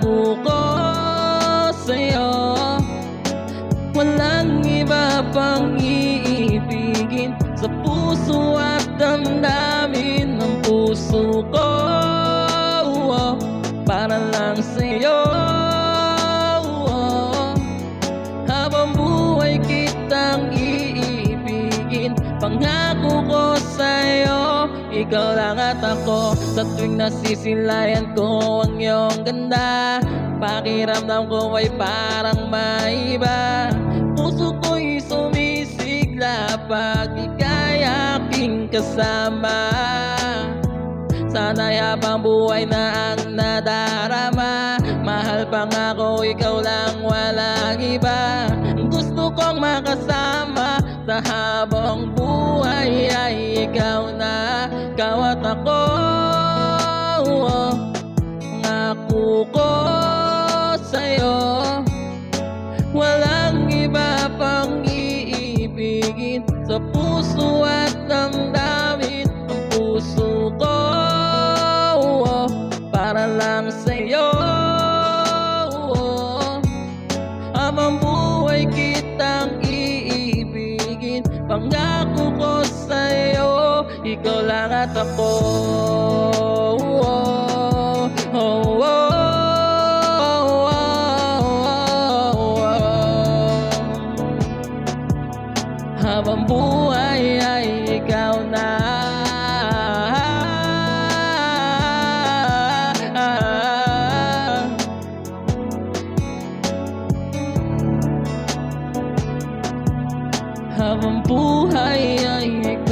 pangako ko sa'yo, walang iba pang iibigin sa puso at damdamin ng puso ko. Para lang sa'yo, habang buhay kitang iibigin. Pangako ko sa'yo, ikaw lang at ako. Sa tuwing nasisilayan ko ang iyong ganda, pakiramdam ko ay parang maiba. Puso ko'y sumisigla pag ika'y aking kasama. Sana'y habang buhay na ang nadarama, mahal pangako ikaw lang, walang iba. Gusto kong makasama sa habang buhay ay ikaw na, ikaw at ako. Pangako ko sa'yo, walang iba pang iibigin sa puso at damdamin ng puso ko. Para lang sa'yo, habang buhay kitang iibigin. Pangako ko sa'yo, ikaw lang at ako. Habang buhay ay ikaw na. Habang buhay ay ikaw